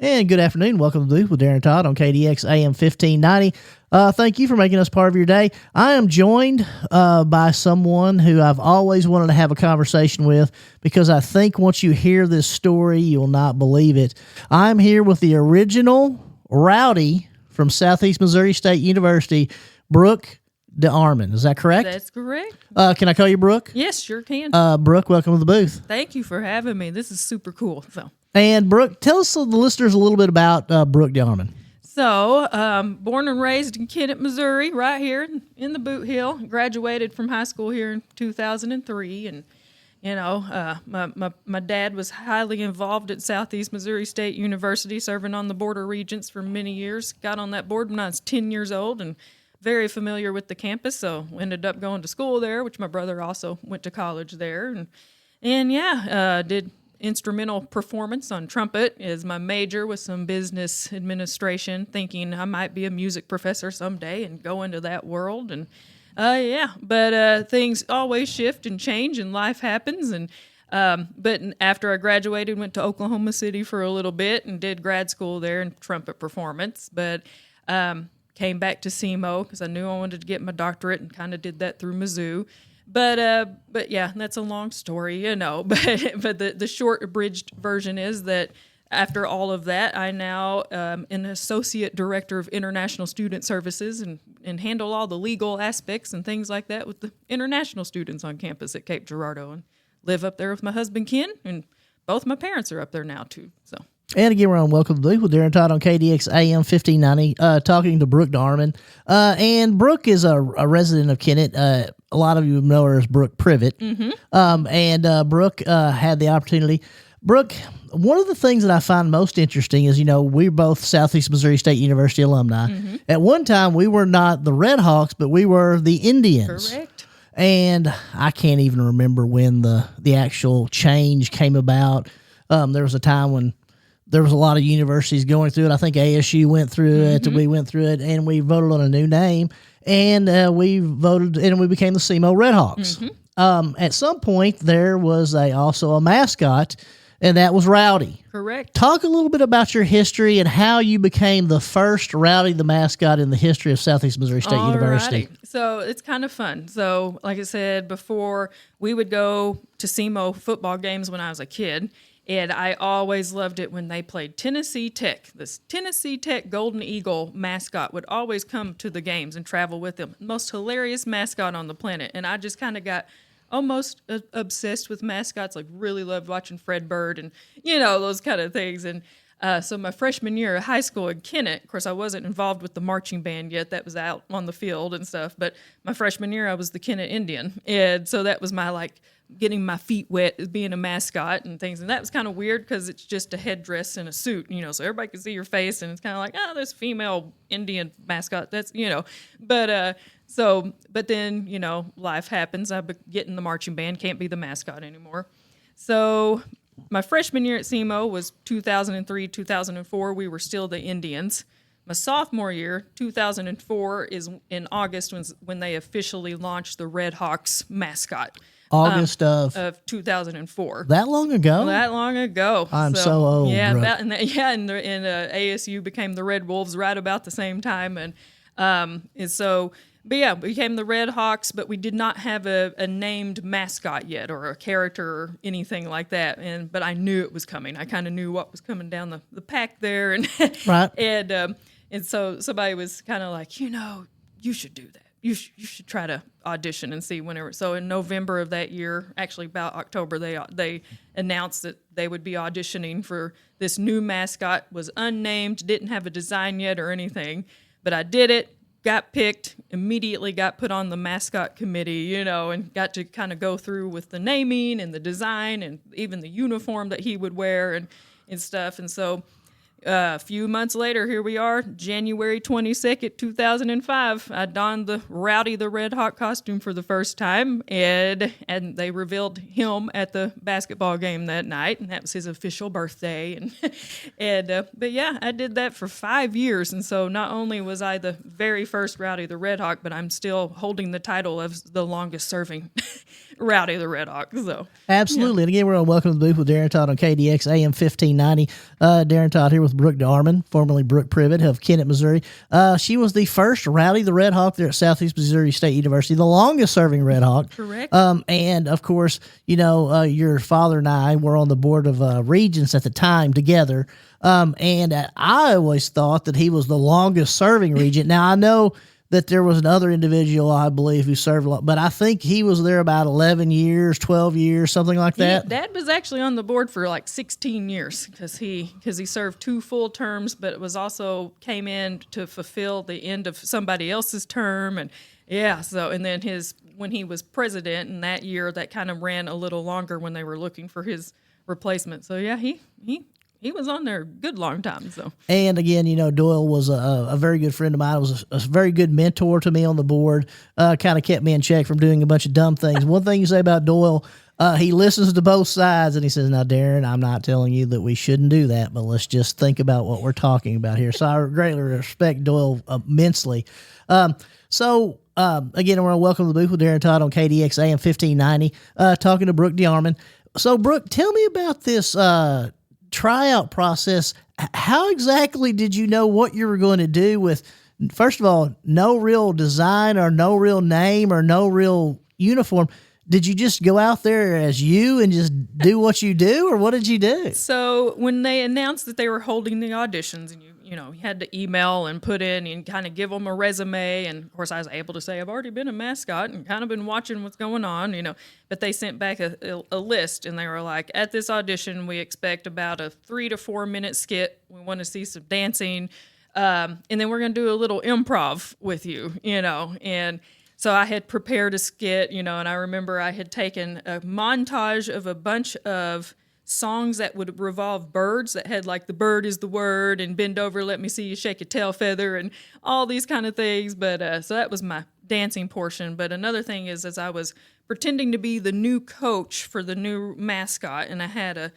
And good afternoon. Welcome to the Booth with Darren Todd on KDX AM 1590. Thank you for making us part of your day. I am joined by someone who I've always wanted to have a conversation with because I think once you hear this story, you'll not believe it. I'm here with the original Rowdy from Southeast Missouri State University, Brooke DeArmen. Is that correct? That's correct. Can I call you Brooke? Yes, sure can. Brooke, welcome to the booth. Thank you for having me. This is super cool. And Brooke, tell us the listeners a little bit about Brooke DeArmen. So, born and raised in Kennett, Missouri, right here in the Boot Hill. Graduated from high school here in 2003, and my dad was highly involved at Southeast Missouri State University, serving on the Board of Regents for many years. Got on that board when I was 10 years old, and very familiar with the campus. So, ended up going to school there, which my brother also went to college there, and did instrumental performance on trumpet as my major with some business administration, thinking I might be a music professor someday and go into that world. And but things always shift and change and life happens. And but after I graduated, went to Oklahoma City for a little bit and did grad school there in trumpet performance. But came back to SEMO because I knew I wanted to get my doctorate and kind of did that through Mizzou. But yeah, that's a long story, But the short abridged version is that after all of that, I now am an associate director of international student services and handle all the legal aspects and things like that with the international students on campus at Cape Girardeau, and live up there with my husband Ken, and both my parents are up there now too. So. And again, we're on Welcome to the Booth with Darren Todd on KDX AM 1590, talking to Brooke DeArmen. And Brooke is a resident of Kennett. A lot of you know her as Brooke Privet. Mm-hmm. Brooke had the opportunity. Brooke, one of the things that I find most interesting is, we're both Southeast Missouri State University alumni. Mm-hmm. At one time, we were not the Red Hawks, but we were the Indians. Correct. And I can't even remember when the actual change came about. There was a time when there was a lot of universities going through it. I think ASU went through it. We went through it, and we voted on a new name, and we voted, and we became the SEMO Redhawks. Mm-hmm. At some point, there was also a mascot, and that was Rowdy. Correct. Talk a little bit about your history and how you became the first Rowdy the mascot in the history of Southeast Missouri State University. So it's kind of fun. So like I said before, we would go to SEMO football games when I was a kid. And I always loved it when they played Tennessee Tech. This Tennessee Tech Golden Eagle mascot would always come to the games and travel with them. Most hilarious mascot on the planet. And I just kind of got almost obsessed with mascots, like really loved watching Fred Bird and, those kind of things. And so my freshman year of high school in Kennett, of course, I wasn't involved with the marching band yet. That was out on the field and stuff. But my freshman year, I was the Kennett Indian. And so that was my, getting my feet wet as being a mascot and things. And that was kind of weird because it's just a headdress and a suit, so everybody can see your face. And it's kind of like, this female Indian mascot. That's, But then, life happens. I get in the marching band, can't be the mascot anymore. So my freshman year at SEMO was 2003, 2004. We were still the Indians. My sophomore year, 2004, is in August when they officially launched the Red Hawks mascot. August of 2004. That long ago? That long ago. I'm so old. Yeah, Brooke. and ASU became the Red Wolves right about the same time, we became the Red Hawks, but we did not have a named mascot yet or a character or anything like that. But I knew it was coming. I kind of knew what was coming down the pack there, and right. And so somebody was kind of like, you should do that. You should try to audition and see whenever. So in November of that year, actually about October, they announced that they would be auditioning for this new mascot. Was unnamed, didn't have a design yet or anything, but I did it. Got picked, immediately got put on the mascot committee, and got to kind of go through with the naming and the design and even the uniform that he would wear and stuff. And so a few months later, here we are, January 22nd, 2005. I donned the Rowdy the Red Hawk costume for the first time, and they revealed him at the basketball game that night, and that was his official birthday. But yeah, I did that for 5 years, and so not only was I the very first Rowdy the Red Hawk, but I'm still holding the title of the longest serving Rowdy the Red Hawk. So Absolutely. And again, we're on Welcome to the Booth with Darren Todd on KDX AM 1590. Darren Todd here with Brooke DeArmen, formerly Brooke Privet of Kennett, Missouri. She was the first Rowdy the Red Hawk there at Southeast Missouri State University, the longest serving Red Hawk. Correct. And of course, your father and I were on the board of Regents at the time together. And I always thought that he was the longest serving regent. Now, I know that there was another individual, I believe, who served a lot, but I think he was there about 11 years, 12 years, something like that. Dad was actually on the board for like 16 years because he served 2 full terms, but it was also came in to fulfill the end of somebody else's term. And and then when he was president in that year, that kind of ran a little longer when they were looking for his replacement. So he was on there a good long time. So, and again, Doyle was a very good friend of mine. Was a very good mentor to me on the board. Kind of kept me in check from doing a bunch of dumb things. One thing you say about Doyle, he listens to both sides, and he says, "Now, Darren, I'm not telling you that we shouldn't do that, but let's just think about what we're talking about here." So I greatly respect Doyle immensely. Again, we're on Welcome to the Booth with Darren Todd on KDX AM 1590, talking to Brooke DeArmen. So, Brooke, tell me about this tryout process. How exactly did you know what you were going to do with, first of all, no real design or no real name or no real uniform? Did you just go out there as you and just do what you do, or what did you do? So when they announced that they were holding the auditions, and you had to email and put in and kind of give them a resume, and of course I was able to say I've already been a mascot and kind of been watching what's going on, but they sent back a list, and they were like, at this audition we expect about a 3 to 4 minute skit. We want to see some dancing, and then we're going to do a little improv with you, and so I had prepared a skit, and I remember I had taken a montage of a bunch of songs that would revolve birds that had like the bird is the word and bend over, let me see you shake your tail feather and all these kind of things. But so that was my dancing portion. But another thing is, as I was pretending to be the new coach for the new mascot, and I had a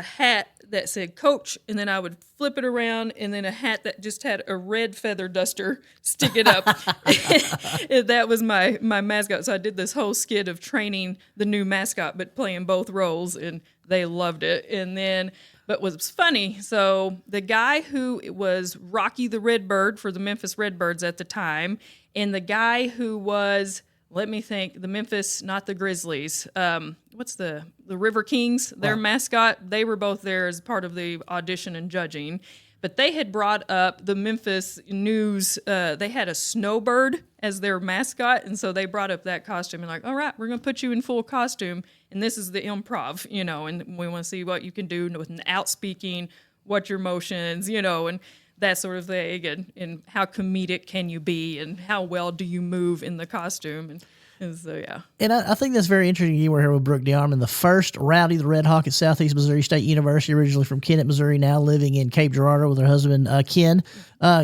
hat that said coach, and then I would flip it around, and then a hat that just had a red feather duster sticking up. That was my mascot. So I did this whole skit of training the new mascot, but playing both roles, and they loved it. And then, but what was funny, so the guy who was Rocky the Redbird for the Memphis Redbirds at the time, and the guy who was, let me think, the Memphis, not the Grizzlies, what's the River Kings, their mascot, they were both there as part of the audition and judging. But they had brought up the Memphis News, they had a snowbird as their mascot, and so they brought up that costume and like, all right, we're going to put you in full costume, and this is the improv, and we want to see what you can do with an outspeaking, what your motions, and that sort of thing, and how comedic can you be, and how well do you move in the costume, and so, yeah. And I think that's very interesting. You were here with Brooke DeArmen, the first Rowdy the Red Hawk at Southeast Missouri State University, originally from Kennett, Missouri, now living in Cape Girardeau with her husband, Ken.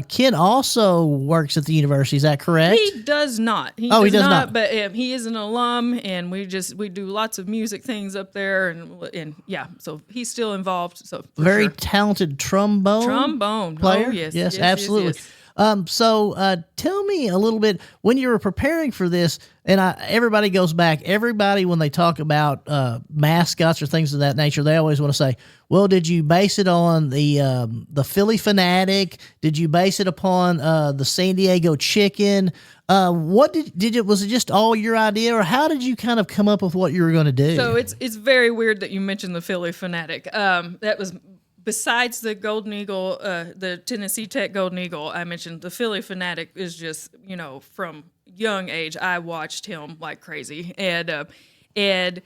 Ken also works at the university. Is that correct? He does not. He does not. But he is an alum, and we do lots of music things up there, and so he's still involved. So very talented trombone player. Oh, yes, yes, absolutely. Yes. So tell me a little bit, when you were preparing for this, and everybody goes back, when they talk about mascots or things of that nature, they always want to say, well, did you base it on the Philly Fanatic? Did you base it upon the San Diego Chicken? What was it just all your idea, or how did you kind of come up with what you were going to do? So it's very weird that you mentioned the Philly Fanatic. That was... Besides the Golden Eagle, the Tennessee Tech Golden Eagle, I mentioned the Philly Fanatic is just, from young age, I watched him like crazy. And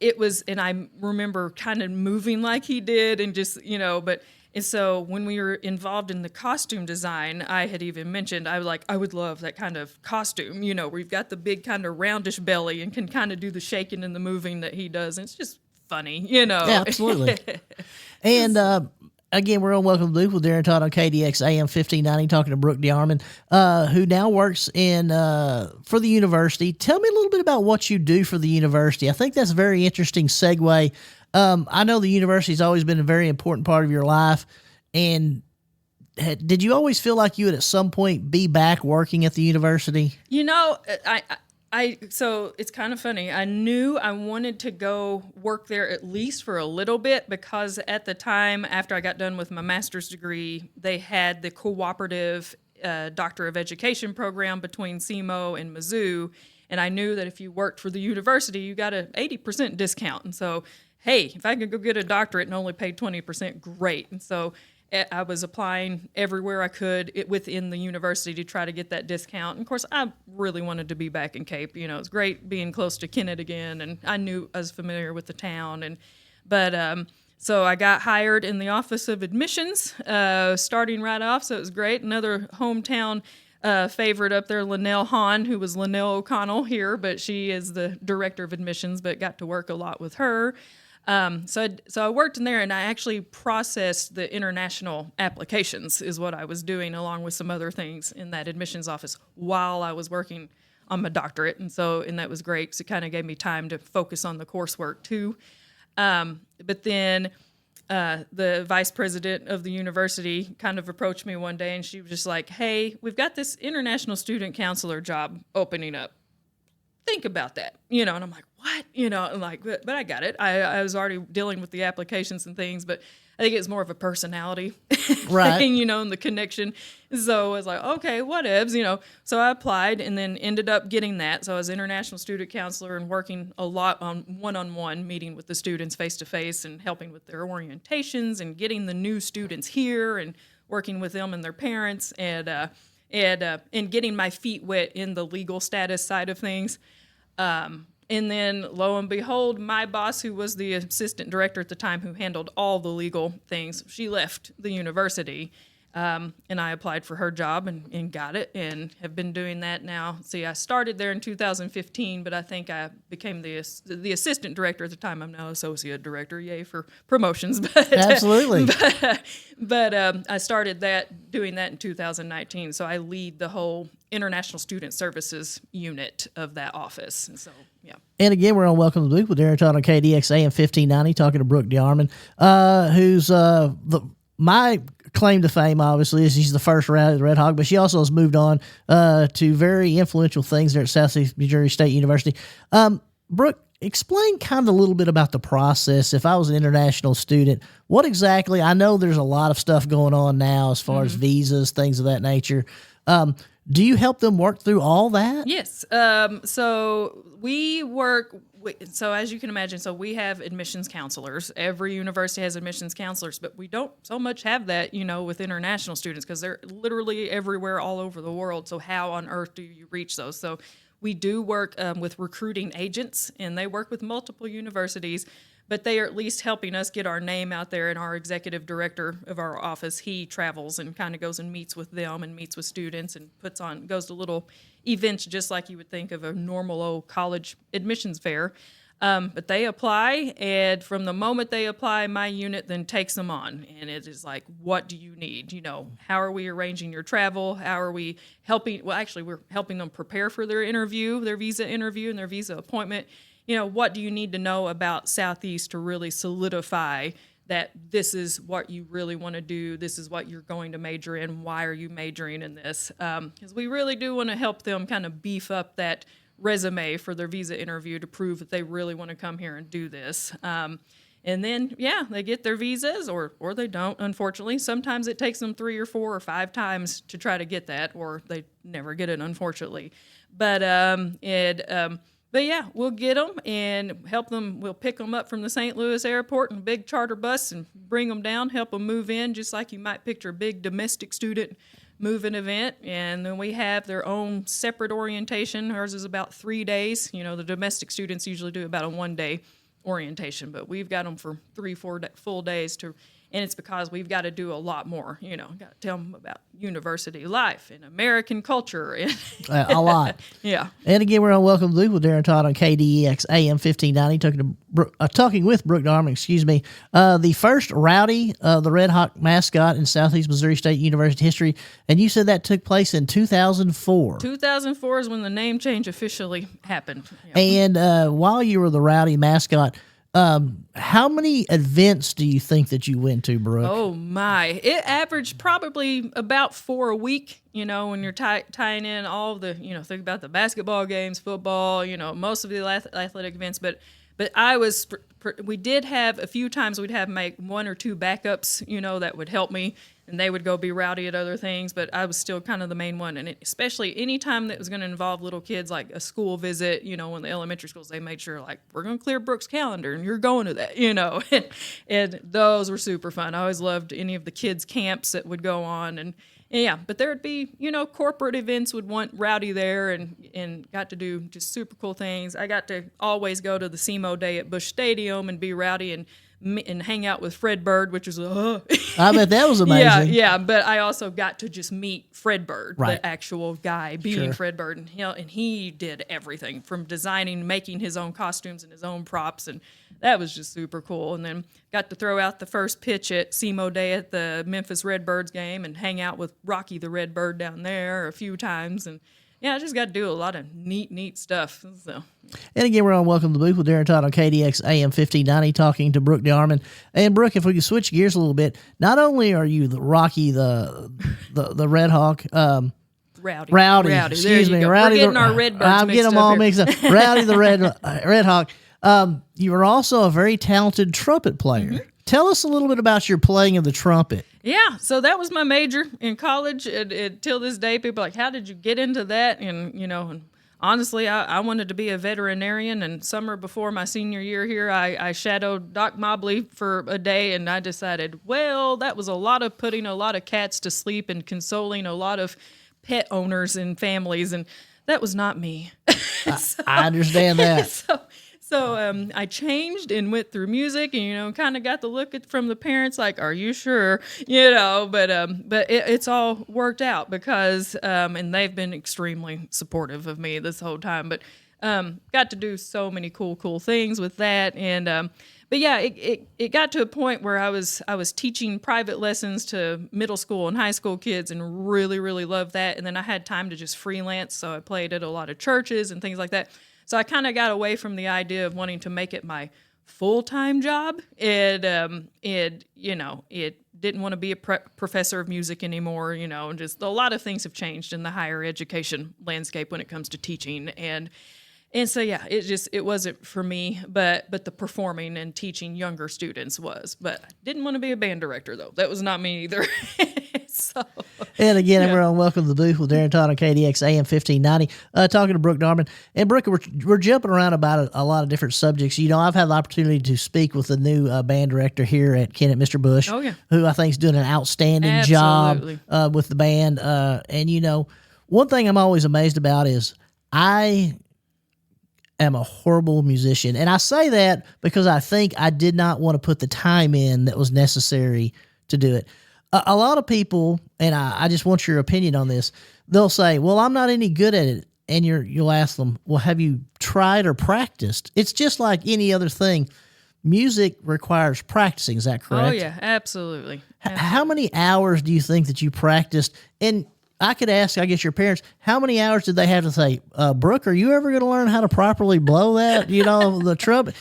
it was, and I remember kind of moving like he did and just, and so when we were involved in the costume design, I had even mentioned, I would love that kind of costume, where you've got the big kind of roundish belly and can kind of do the shaking and the moving that he does. And it's just funny, Yeah, absolutely. And again, we're on Welcome to the Booth with Darren Todd on KDX AM 1590, talking to Brooke DeArmen, who now works for the university. Tell me a little bit about what you do for the university. I think that's a very interesting segue. I know the university's always been a very important part of your life, and did you always feel like you would at some point be back working at the university? I So it's kind of funny. I knew I wanted to go work there at least for a little bit because at the time, after I got done with my master's degree, they had the cooperative Doctor of Education program between SEMO and Mizzou. And I knew that if you worked for the university, you got an 80% discount. And so, hey, if I could go get a doctorate and only pay 20%, great. And so I was applying everywhere I could within the university to try to get that discount. And of course, I really wanted to be back in Cape. You know, it's great being close to Kennett again, and I was familiar with the town. So I got hired in the Office of Admissions, starting right off. So it was great. Another hometown favorite up there, Linnell Hahn, who was Linnell O'Connell here, but she is the director of admissions. But got to work a lot with her. So I worked in there, and I actually processed the international applications is what I was doing, along with some other things in that admissions office while I was working on my doctorate. And that was great because it kind of gave me time to focus on the coursework too. But then the vice president of the university kind of approached me one day, and she was just like, "Hey, we've got this international student counselor job opening up. Think about that," and I'm like, "What?" I'm like, but I got it. I was already dealing with the applications and things, but I think it's more of a personality right. thing, and the connection. So I was like, okay, whatevs, So I applied and then ended up getting that. So I was international student counselor and working a lot on one-on-one meeting with the students face-to-face and helping with their orientations and getting the new students here and working with them and their parents and getting my feet wet in the legal status side of things. And then, lo and behold, my boss, who was the assistant director at the time, who handled all the legal things, she left the university. And I applied for her job and got it and have been doing that now. See, I started there in 2015, but I think I became the assistant director at the time. I'm now associate director. Yay for promotions. But, Absolutely. But I started doing that in 2019. So I lead the whole International Student Services unit of that office. And so, yeah. And again, we're on Welcome to the Week with Darren Todd on KDX AM 1590, talking to Brooke DeArmen, who's my claim to fame, obviously, is she's the first rowdy of the Red Hawk, but she also has moved on to very influential things there at Southeast Missouri State University. Brooke, explain kind of a little bit about the process. If I was an international student, what exactly, I know there's a lot of stuff going on now as far as visas, things of that nature. Do you help them work through all that? Yes. So we work, so as you can imagine, so we have admissions counselors. Every university has admissions counselors, but we don't so much have that, with international students because they're literally everywhere all over the world. So how on earth do you reach those? So we do work with recruiting agents, and they work with multiple universities, but they are at least helping us get our name out there. And our executive director of our office, he travels and kind of goes and meets with them and meets with students and goes to little events just like you would think of a normal old college admissions fair. But they apply, and from the moment they apply, my unit then takes them on. And it is like, what do you need? How are we arranging your travel? How are we helping? Well, actually, we're helping them prepare for their visa interview and their visa appointment. What do you need to know about Southeast to really solidify that this is what you really want to do, this is what you're going to major in, why are you majoring in this? Because we really do want to help them kind of beef up that resume for their visa interview to prove that they really want to come here and do this. And then, they get their visas or they don't, unfortunately. Sometimes it takes them 3 or 4 or 5 times to try to get that, or they never get it, unfortunately. But we'll get them and help them. We'll pick them up from the St. Louis airport in a big charter bus and bring them down, help them move in, just like you might picture a big domestic student move-in event. And then we have their own separate orientation. Ours is about 3 days. The domestic students usually do about a 1-day orientation, but we've got them for 3-4 full days and it's because we've got to do a lot more, got to tell them about university life and American culture. A lot. Yeah. And again, we're on Welcome to the Week with Darren Todd on KDEX AM 1590, talking with Brooke DeArmen, the first rowdy, the Red Hawk mascot in Southeast Missouri State University history. And you said that took place in 2004. 2004 is when the name change officially happened. Yeah. And while you were the rowdy mascot, How many events do you think that you went to, Brooke? Oh my! It averaged probably about 4 a week. When you're tying in all the, think about the basketball games, football, most of the athletic events. But I was, we did have a few times we'd have make 1 or 2 backups, that would help me, and they would go be rowdy at other things. But I was still kind of the main one, and especially any time that was going to involve little kids, like a school visit, when the elementary schools, they made sure, like, we're going to clear Brooke's calendar, and you're going to that, and those were super fun. I always loved any of the kids' camps that would go on, and yeah, but there would be, corporate events would want rowdy there, and got to do just super cool things. I got to always go to the SEMO Day at Busch Stadium and be rowdy and hang out with Fred Bird, which was I bet that was amazing. Yeah, but I also got to just meet Fred Bird, right. The actual guy being Fred Bird, and he did everything from designing, making his own costumes and his own props, and that was just super cool. And then got to throw out the first pitch at SEMO Day at the Memphis Redbirds game and hang out with Rocky the Redbird down there a few times, and yeah, I just got to do a lot of neat stuff. So. And again, we're on Welcome to the Booth with Darren Todd on KDX AM 1590, talking to Brooke DeArmen. And Brooke, if we could switch gears a little bit, not only are you the Rocky the Red Hawk, Rowdy. Excuse me, Rowdy. We're getting our Redbirds I'm getting them all here. mixed up. Rowdy the Red Hawk. You are also a very talented trumpet player. Mm-hmm. Tell us a little bit about your playing of the trumpet. Yeah, so that was my major in college. Till this day, people are like, how did you get into that? And, and honestly, I wanted to be a veterinarian. And summer before my senior year here, I shadowed Doc Mobley for a day. And I decided, well, that was a lot of putting a lot of cats to sleep and consoling a lot of pet owners and families. And that was not me. I understand that. So I changed and went through music, and kind of got the look from the parents, like, "Are you sure?" But it's all worked out because and they've been extremely supportive of me this whole time. But got to do so many cool things with that, and but yeah, it got to a point where I was teaching private lessons to middle school and high school kids, and really loved that. And then I had time to just freelance, so I played at a lot of churches and things like that. So I kind of got away from the idea of wanting to make it my full-time job. It didn't want to be a professor of music anymore, and just a lot of things have changed in the higher education landscape when it comes to teaching. And so, yeah, it wasn't for me, but the performing and teaching younger students was. But I didn't want to be a band director, though. That was not me either. And again, we're on Welcome to the Booth with Darren Todd on KDX AM 1590, talking to Brooke DeArmen. And Brooke, we're jumping around about a lot of different subjects. I've had the opportunity to speak with the new band director here at Kennett, Mr. Bush, who I think is doing an outstanding job with the band. And, one thing I'm always amazed about is I am a horrible musician. And I say that because I think I did not want to put the time in that was necessary to do it. A lot of people, and I just want your opinion on this, they'll say, well, I'm not any good at it. And you'll ask them, well, have you tried or practiced? It's just like any other thing. Music requires practicing. Is that correct? Oh, yeah, absolutely. How many hours do you think that you practiced? And I could ask, I guess, your parents, how many hours did they have to say, Brooke, are you ever going to learn how to properly blow that, the trumpet?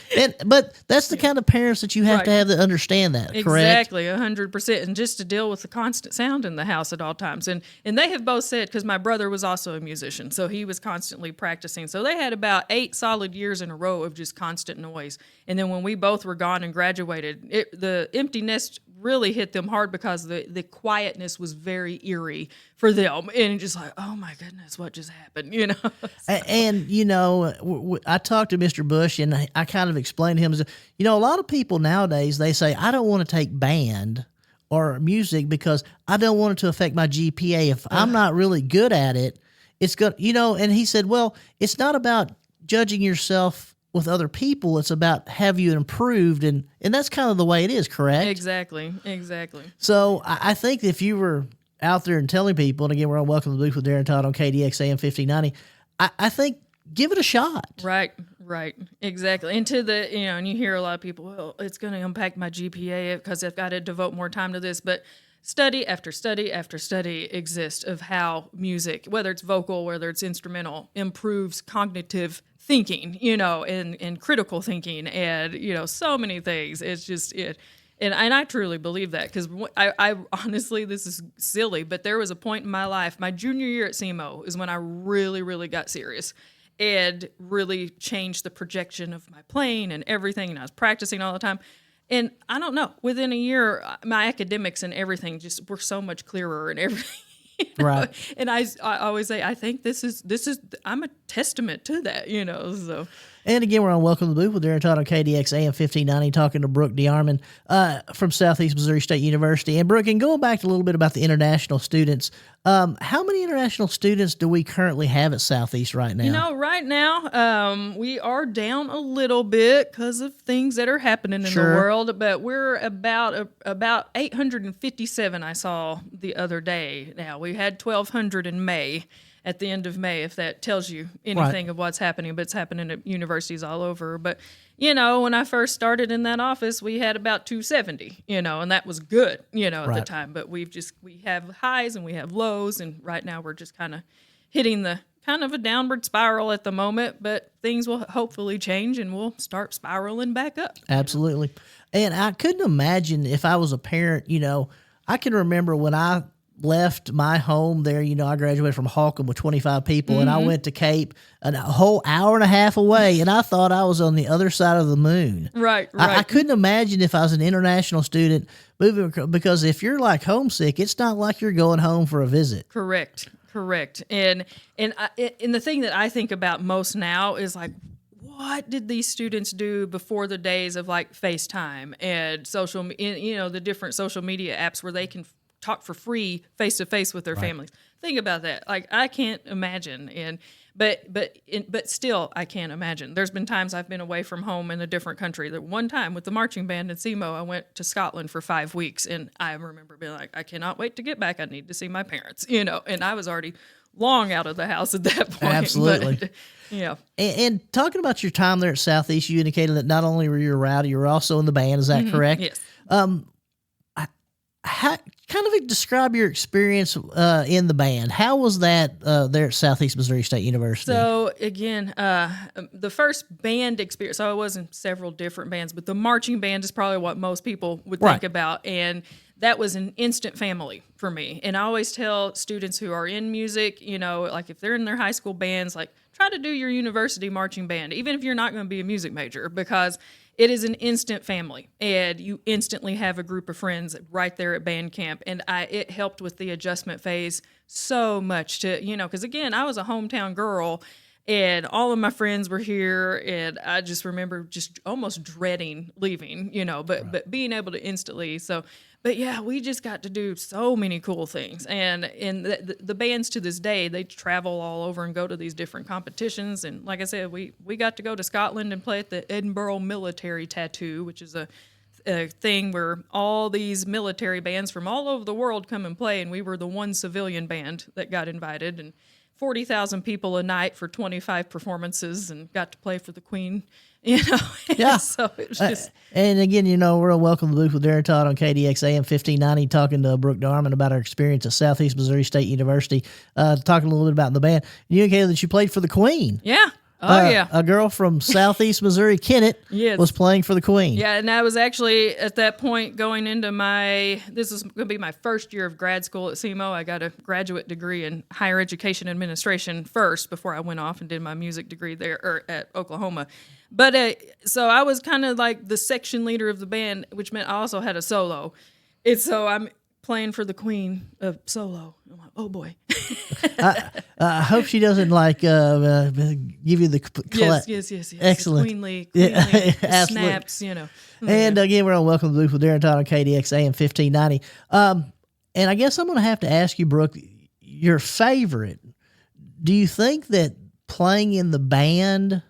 But that's the kind of parents that you have to have to understand that, correct? Exactly, 100%. And just to deal with the constant sound in the house at all times. And they have both said, because my brother was also a musician, so he was constantly practicing. So they had about 8 solid years in a row of just constant noise. And then when we both were gone and graduated, the empty nest really hit them hard because the quietness was very eerie for them, and just like, oh my goodness, what just happened, So. And I talked to Mr. Bush, and I kind of explained to him, a lot of people nowadays, they say, I don't want to take band or music because I don't want it to affect my GPA. If I'm not really good at it, it's good, and he said, well, it's not about judging yourself with other people, it's about have you improved, and that's kind of the way it is, correct? Exactly. So I think if you were out there and telling people, and again, we're on Welcome to the Booth with Darren Todd on KDX AM 1590, I think give it a shot. Right, exactly. And to the, and you hear a lot of people, well, it's going to impact my GPA because I've got to devote more time to this, but study after study after study exists of how music, whether it's vocal, whether it's instrumental, improves cognitive thinking, you know, and critical thinking, and you know, so many things. It's just it. And I truly believe that, because I honestly, this is silly, but there was a point in my life, my junior year at SEMO is when I really, really got serious and really changed the projection of my playing and everything. And I was practicing all the time. And I don't know, within a year, my academics and everything just were so much clearer and everything. You know? Right. And I always say, I think this is, I'm a testament to that, you know, so. And again, we're on Welcome to the Booth with Darren Todd on KDX AM 1590, talking to Brooke DeArmen from Southeast Missouri State University. And Brooke, and going back to a little bit about the international students, how many international students do we currently have at Southeast right now? You know, right now, we are down a little bit because of things that are happening in the world, but we're about 857 I saw the other day. Now, we had 1,200 in May. At the end of May, if that tells you anything of what's happening, but it's happening at universities all over. But, you know, when I first started in that office, we had about 270, you know, and that was good, you know, at the time. But we have highs and we have lows, and right now we're just kind of hitting the kind of a downward spiral at the moment, but things will hopefully change and we'll start spiraling back up. Absolutely. And I couldn't imagine if I was a parent, you know, I can remember when I left my home there, you know, I graduated from Holcomb with 25 people, and I went to Cape a whole hour and a half away, and I thought I was on the other side of the moon. Right. I couldn't imagine if I was an international student moving, because if you're like homesick, it's not like you're going home for a visit. Correct. And the thing that I think about most now is like, what did these students do before the days of like FaceTime and you know, the different social media apps where they can talk for free face to face with their families. Think about that. Like, I can't imagine. But still, I can't imagine. There's been times I've been away from home in a different country. That one time with the marching band in SEMO, I went to Scotland for 5 weeks, and I remember being like, I cannot wait to get back. I need to see my parents, you know. And I was already long out of the house at that point. Absolutely. But, yeah. And talking about your time there at Southeast, you indicated that not only were you a rowdy, you were also in the band. Is that correct? Yes. Kind of describe your experience in the band. How was that there at Southeast Missouri State University? So again, the first band experience, so I was in several different bands, but the marching band is probably what most people would think about. And that was an instant family for me. And I always tell students who are in music, you know, like if they're in their high school bands, like try to do your university marching band, even if you're not going to be a music major, because it is an instant family, and you instantly have a group of friends right there at band camp. And it helped with the adjustment phase so much to, you know, because again, I was a hometown girl and all of my friends were here, and I just remember just almost dreading leaving, you know, but being able to instantly. So, but yeah, we just got to do so many cool things. And the bands to this day, they travel all over and go to these different competitions. And like I said, we got to go to Scotland and play at the Edinburgh Military Tattoo, which is a thing where all these military bands from all over the world come and play. And we were the one civilian band that got invited. And 40,000 people a night for 25 performances, and got to play for the Queen, you know. Yeah. So it was just. And again, you know, we're on Welcome to the Booth with Darren Todd on KDX AM 1590, talking to Brooke DeArmen about her experience at Southeast Missouri State University, talking a little bit about the band. You indicated that you played for the Queen. Yeah. Oh, yeah. A girl from Southeast Missouri, Kennett, was playing for the Queen. Yeah, and I was actually at that point going into this is going to be my first year of grad school at SEMO. I got a graduate degree in higher education administration first before I went off and did my music degree there at Oklahoma. But so I was kind of like the section leader of the band, which meant I also had a solo. And so I'm playing for the Queen of solo. I'm like, oh boy. I hope she doesn't like give you the yes. Excellent. Queenly snaps, you know. And again, we're on Welcome to the Booth with Darren Todd on KDX AM 1590. And I guess I'm going to have to ask you, Brooke, your favorite. Do you think that playing in the band,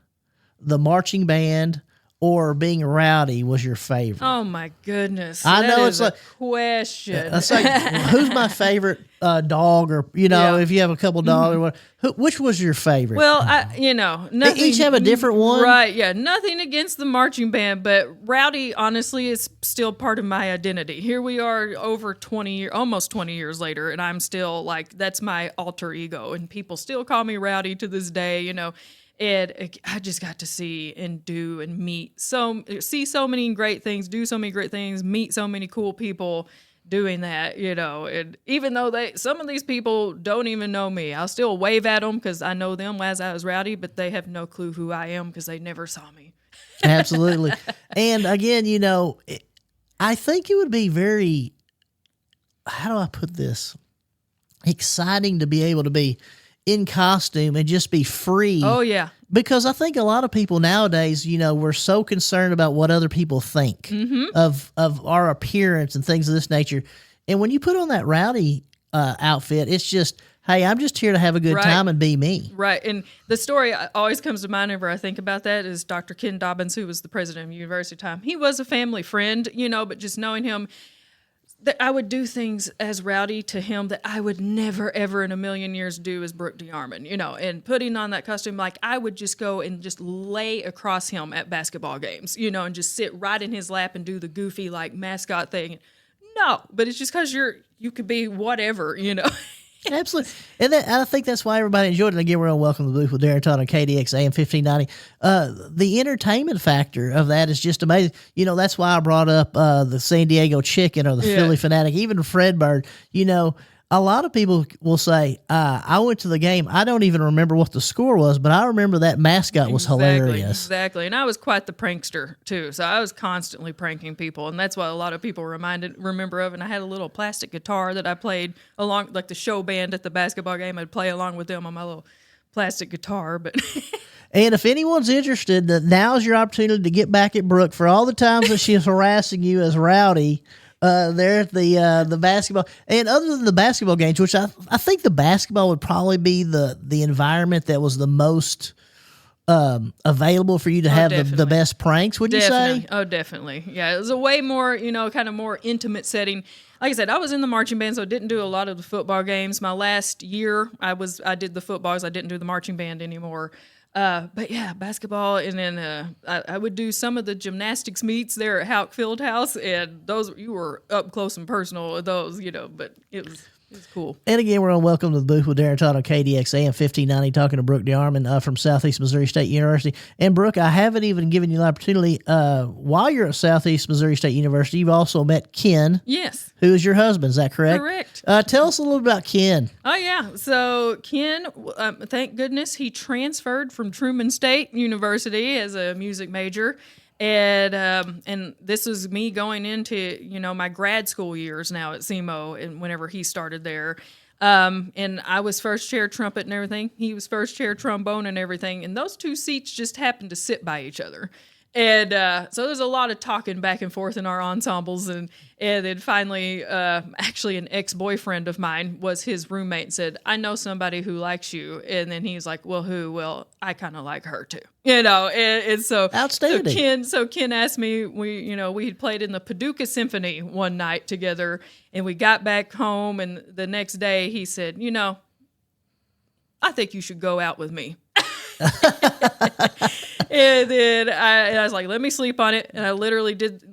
the marching band, or being rowdy was your favorite? Oh my goodness! I know it's like question. It's like who's my favorite dog, or you know, if you have a couple dogs, or what, which was your favorite? Well, nothing. They each have a different one, right? Yeah, nothing against the marching band, but rowdy, honestly, is still part of my identity. Here we are, over 20 years, almost 20 years later, and I'm still like, that's my alter ego, and people still call me rowdy to this day, you know. And I just got to see and do and see so many great things, do so many great things, meet so many cool people doing that, and even though some of these people don't even know me, I'll still wave at them because I know them as I was Rowdy, but they have no clue who I am because they never saw me. Absolutely. And again, I think it would be very, how do I put this? Exciting to be able to be in costume and just be free. Oh, yeah. Because I think a lot of people nowadays, we're so concerned about what other people think of our appearance and things of this nature. And when you put on that Rowdy outfit, it's just, hey, I'm just here to have a good time and be me. Right. And the story always comes to mind whenever I think about that is Dr. Ken Dobbins, who was the president of University time. He was a family friend, but just knowing him, that I would do things as Rowdy to him that I would never, ever in a million years do as Brooke DeArmen, and putting on that costume, like I would just go and just lay across him at basketball games, and just sit right in his lap and do the goofy like mascot thing. No, but it's just because you could be whatever, Absolutely. And I think that's why everybody enjoyed it. Again, we're on Welcome to the Booth with Darren Todd on KDX AM 1590. The entertainment factor of that is just amazing. That's why I brought up the San Diego Chicken or the Philly Fanatic, even Fredbird. A lot of people will say, I went to the game. I don't even remember what the score was, but I remember that mascot was hilarious. Exactly. And I was quite the prankster, too. So I was constantly pranking people. And that's what a lot of people remember of. And I had a little plastic guitar that I played along, like the show band at the basketball game. I'd play along with them on my little plastic guitar. But and if anyone's interested, now's your opportunity to get back at Brooke for all the times that she's harassing you as Rowdy. There at the basketball, and other than the basketball games, which I think the basketball would probably be the environment that was the most available for you to have the best pranks. Would you say? Oh, definitely. Yeah, it was a way more kind of more intimate setting. Like I said, I was in the marching band, so I didn't do a lot of the football games. My last year, I did the footballs. I didn't do the marching band anymore. But yeah, basketball, and then I would do some of the gymnastics meets there at Houck Fieldhouse, and those you were up close and personal with those, but it was cool. And again, we're on Welcome to the Booth with Darren Todd on KDX AM 1590, talking to Brooke DeArmen from Southeast Missouri State University. And Brooke, I haven't even given you the opportunity, while you're at Southeast Missouri State University, you've also met Ken. Yes. Who is your husband, is that correct? Correct. Tell us a little about Ken. Oh, yeah. So Ken, thank goodness, he transferred from Truman State University as a music major. And this was me going into, my grad school years now at SEMO, and whenever he started there. And I was first chair trumpet and everything. He was first chair trombone and everything. And those two seats just happened to sit by each other. And so there's a lot of talking back and forth in our ensembles. And then finally, actually an ex-boyfriend of mine was his roommate and said, I know somebody who likes you. And then he was like, well, who? Well, I kind of like her too. And so outstanding. So Ken asked me, we had played in the Paducah Symphony one night together, and we got back home, and the next day he said, I think you should go out with me. And then I was like, let me sleep on it. And I literally did,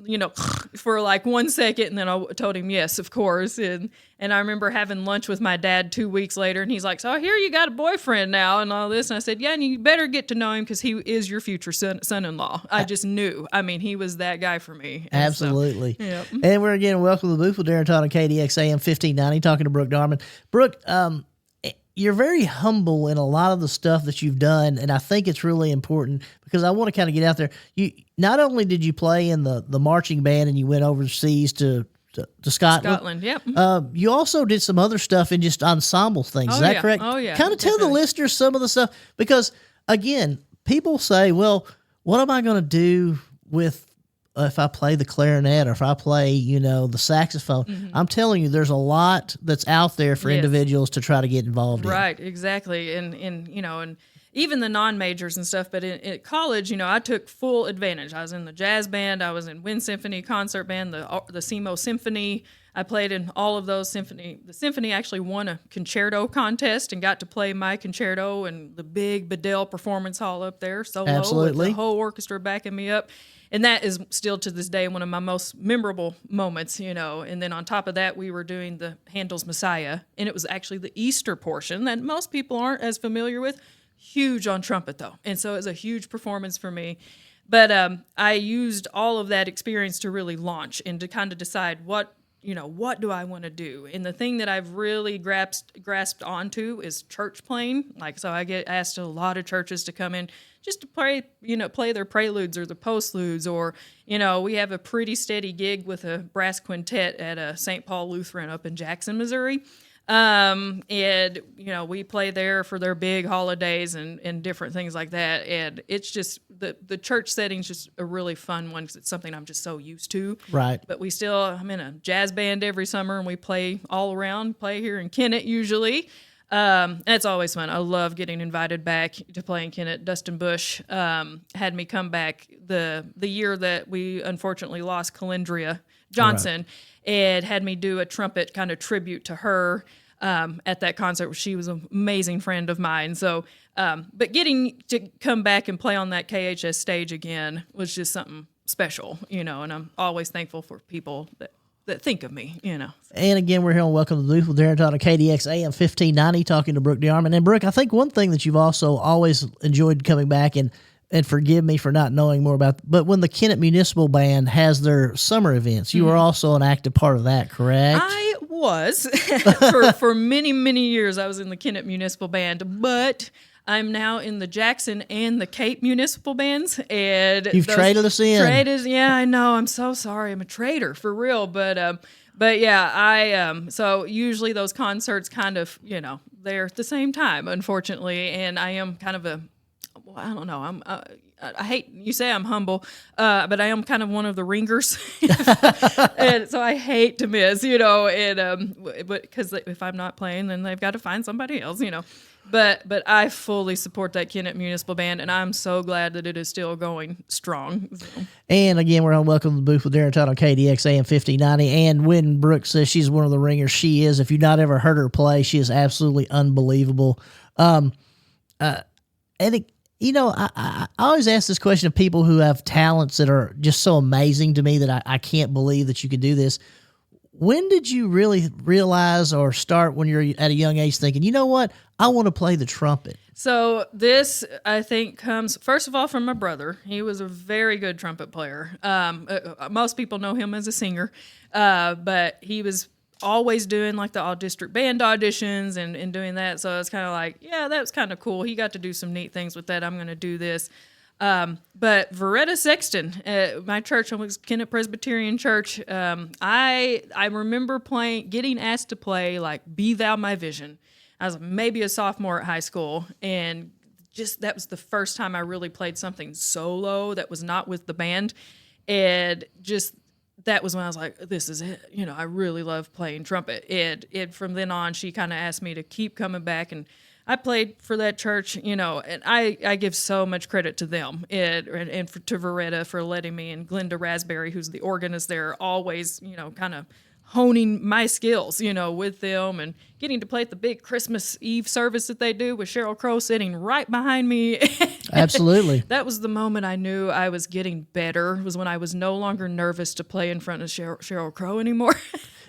for like 1 second. And then I told him, yes, of course. And I remember having lunch with my dad 2 weeks later. And he's like, so I hear you got a boyfriend now and all this. And I said, yeah, and you better get to know him because he is your future son-in-law. I just knew. I mean, he was that guy for me. And absolutely. So, yeah. And we're again, welcome to the Booth with Darren Todd on KDX AM 1590, talking to Brooke DeArmen. Brooke, you're very humble in a lot of the stuff that you've done, and I think it's really important because I want to kind of get out there. You not only did you play in the marching band and you went overseas to Scotland. Yep. You also did some other stuff in just ensemble things. Is that correct? Oh, yeah. Kind of tell the listeners some of the stuff because, again, people say, well, what am I going to do with if I play the clarinet or if I play, the saxophone? Mm-hmm. I'm telling you, there's a lot that's out there for individuals to try to get involved in. Right, exactly. And even the non-majors and stuff. But at college, I took full advantage. I was in the jazz band. I was in Wind Symphony concert band, the SEMO Symphony. I played in all of those symphony. The symphony actually won a concerto contest and got to play my concerto in the big Bedell Performance Hall up there, solo, absolutely, with the whole orchestra backing me up. And that is still to this day one of my most memorable moments, And then on top of that, we were doing the Handel's Messiah, and it was actually the Easter portion that most people aren't as familiar with. huge on trumpet though, and so it was a huge performance for me. But I used all of that experience to really launch and to kind of decide what do I want to do. And the thing that I've really grasped onto is church playing. Like, so I get asked a lot of churches to come in just to play their preludes or the postludes, or, we have a pretty steady gig with a brass quintet at a St. Paul Lutheran up in Jackson, Missouri. And, we play there for their big holidays and different things like that. And it's just, the church setting's just a really fun one because it's something I'm just so used to. Right. But I'm in a jazz band every summer, and we play all around, play here in Kennett usually. And it's always fun. I love getting invited back to play in Kennett. Dustin Bush had me come back the year that we unfortunately lost Calendria Johnson. Right. And had me do a trumpet kind of tribute to her at that concert. She was an amazing friend of mine. So, but getting to come back and play on that KHS stage again was just something special, and I'm always thankful for people that think of me, And again, we're here on Welcome to the Booth with Darren Todd on KDX AM 1590, talking to Brooke DeArmen. And Brooke, I think one thing that you've also always enjoyed coming back, and forgive me for not knowing more about, but when the Kennett Municipal Band has their summer events, you are also an active part of that, correct? I was. for many, many years, I was in the Kennett Municipal Band, but I'm now in the Jackson and the Cape Municipal Bands. And you've traded us in. Yeah, I know. I'm so sorry. I'm a traitor, for real. But yeah, so usually those concerts kind of, they're at the same time, unfortunately. And I am kind of I don't know. I hate you say I'm humble, but I am kind of one of the ringers, and so I hate to miss, but because if I'm not playing, then they've got to find somebody else, But I fully support that Kennett Municipal Band, and I'm so glad that it is still going strong. So. And again, we're on Welcome to the Booth with Darren Todd on KDX AM 1590. And when Brooke says she's one of the ringers, she is. If you've not ever heard her play, she is absolutely unbelievable. I always ask this question of people who have talents that are just so amazing to me that I can't believe that you could do this. When did you really realize or start when you're at a young age thinking, you know what, I want to play the trumpet? So this, I think, comes, first of all, from my brother. He was a very good trumpet player. Most people know him as a singer, but he was always doing like the all district band auditions and doing that. So it's kind of like, yeah, that was kind of cool. He got to do some neat things with that. I'm going to do this. But Veretta Sexton at my church, I was Kennett Presbyterian Church. I remember getting asked to play like Be Thou My Vision. I was maybe a sophomore at high school, and just that was the first time I really played something solo that was not with the band. And just that was when I was like, this is it. I really love playing trumpet. And from then on, she kind of asked me to keep coming back, and I played for that church, and I give so much credit to them to Veretta for letting me, and Glenda Raspberry, who's the organist there, always, kind of honing my skills, with them, and getting to play at the big Christmas Eve service that they do with Sheryl Crow sitting right behind me. Absolutely. That was the moment I knew I was getting better, was when I was no longer nervous to play in front of Sheryl Crow anymore.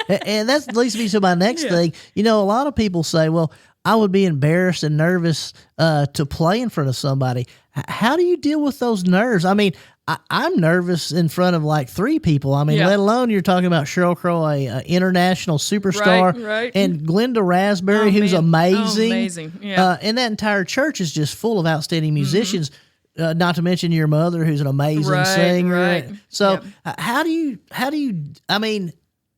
And that leads me to my next thing. A lot of people say, well, I would be embarrassed and nervous to play in front of somebody. How do you deal with those nerves? I mean, I'm nervous in front of like three people. I mean, let alone you're talking about Sheryl Crow, a international superstar, right. And Glenda Raspberry, who's amazing. Amazing, yeah. And that entire church is just full of outstanding musicians. Not to mention your mother, who's an amazing singer. Right. So, how do you? I mean,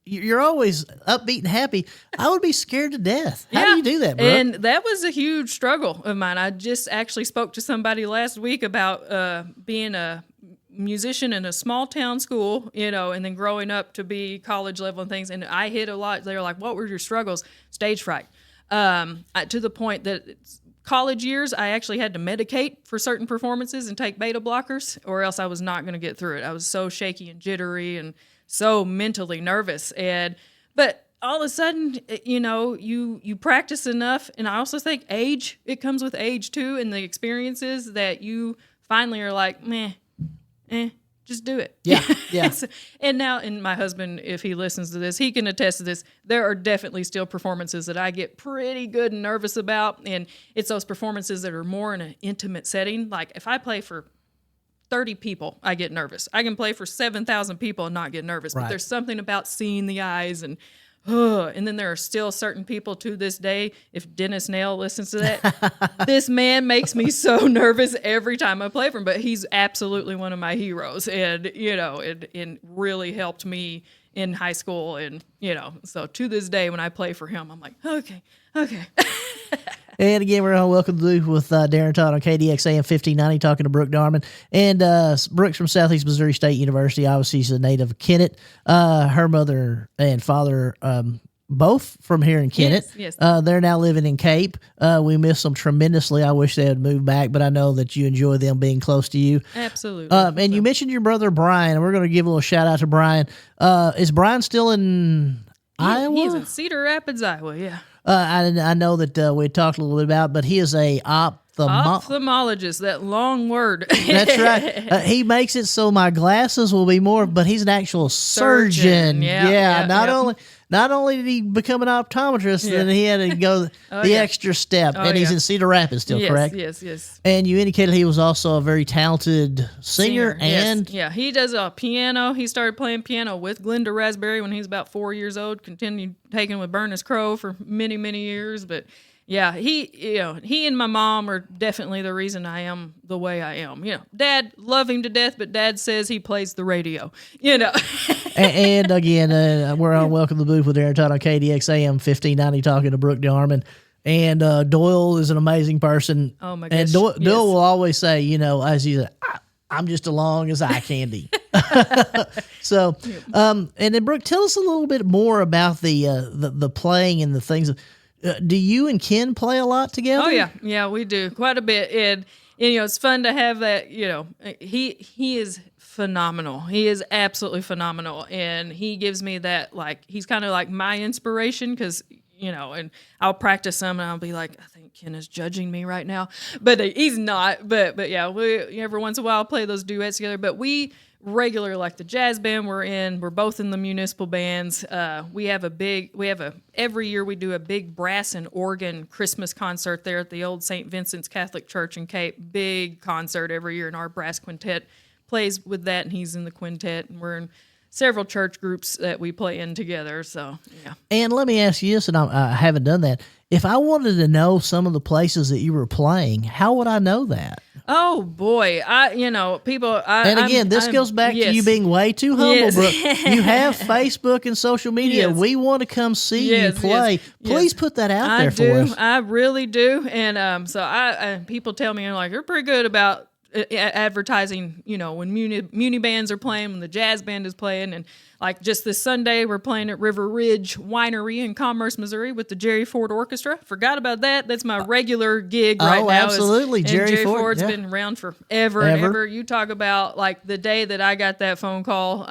you're always upbeat and happy. I would be scared to death. How do you do that, Brooke? And that was a huge struggle of mine. I just actually spoke to somebody last week about being a musician in a small town school, and then growing up to be college level and things. And I hit a lot. They were like, what were your struggles? Stage fright. To the point that college years, I actually had to medicate for certain performances and take beta blockers, or else I was not going to get through it. I was so shaky and jittery and so mentally nervous. But all of a sudden, you practice enough. And I also think it comes with age too, and the experiences that you finally are like, just do it. Yeah, yeah. And now, and my husband, if he listens to this, he can attest to this. There are definitely still performances that I get pretty good and nervous about. And it's those performances that are more in an intimate setting. Like if I play for 30 people, I get nervous. I can play for 7,000 people and not get nervous. Right. But there's something about seeing the eyes and then there are still certain people to this day, if Dennis Nail listens to that, this man makes me so nervous every time I play for him, but he's absolutely one of my heroes. And, it really helped me in high school. And, so to this day, when I play for him, I'm like, okay. And again, we're on Welcome to Luke with Darren Todd on KDX AM 1590 talking to Brooke DeArmen. And Brooke's from Southeast Missouri State University. Obviously, she's a native of Kennett. Her mother and father, both from here in Kennett. Yes. They're now living in Cape. We miss them tremendously. I wish they would move back, but I know that you enjoy them being close to you. Absolutely. And you mentioned your brother, Brian, and we're going to give a little shout out to Brian. Is Brian still in Iowa? He's in Cedar Rapids, Iowa, yeah. I know that we talked a little bit about, but he is a ophthalmologist. That long word. That's right. He makes it so my glasses will be more, but he's an actual surgeon. Yeah. Not only did he become an optometrist, then he had to go the extra step. And he's in Cedar Rapids still, correct? Yes. And you indicated he was also a very talented singer. And he does piano. He started playing piano with Glenda Raspberry when he was about 4 years old. Continued taking with Bernice Crow for many, many years. But yeah, he and my mom are definitely the reason I am the way I am. Dad love him to death, but Dad says he plays the radio. and again, we're on Welcome to the Booth with Darren Todd on KDX AM 1590 talking to Brooke DeArmen. And Doyle is an amazing person. Oh my gosh! And Doyle will always say, as he's I'm just along as eye candy. So, and then Brooke, tell us a little bit more about the playing and the things. Do you and Ken play a lot together? Oh yeah, we do quite a bit, and it's fun to have that. He is phenomenal. He is absolutely phenomenal, and he gives me that he's kind of like my inspiration because and I'll practice some and I'll be like, I think Ken is judging me right now, but he's not. But yeah, we every once in a while play those duets together, but we regular like the jazz band we're both in the municipal bands. Every year we do a big brass and organ Christmas concert there at the old St. Vincent's Catholic Church in Cape. Big concert every year, and our brass quintet plays with that, and he's in the quintet, and we're in several church groups that we play in together. So yeah. And let me ask you this, and I haven't done that. If I wanted to know some of the places that you were playing, how would I know that? Oh boy, people. This goes back to you being way too humble, Brooke. You have Facebook and social media. Yes. We want to come see you play. Please put that out there for us. I really do, and so people tell me you're pretty good about advertising. When muni bands are playing, when the jazz band is playing, and just this Sunday we're playing at River Ridge Winery in Commerce, Missouri, with the Jerry Ford Orchestra. Forgot about that. That's my regular gig right now. Oh, absolutely, Jerry Ford's been around forever and ever. You talk about the day that I got that phone call,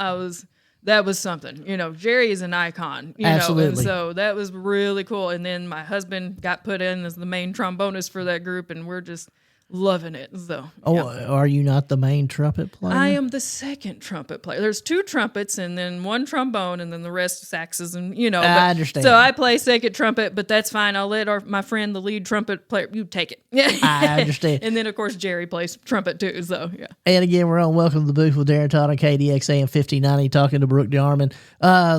that was something. Jerry is an icon. Absolutely. And so that was really cool. And then my husband got put in as the main trombonist for that group, and we're just loving it. So, are you not the main trumpet player? I am the second trumpet player. There's two trumpets and then one trombone and then the rest saxes and I understand. So I play second trumpet, but that's fine. I'll let my friend, the lead trumpet player, you take it. I understand. And then of course Jerry plays trumpet too. So yeah. And again, we're on Welcome to the Booth with Darren Todd on KDX AM 1590 talking to Brooke DeArmen,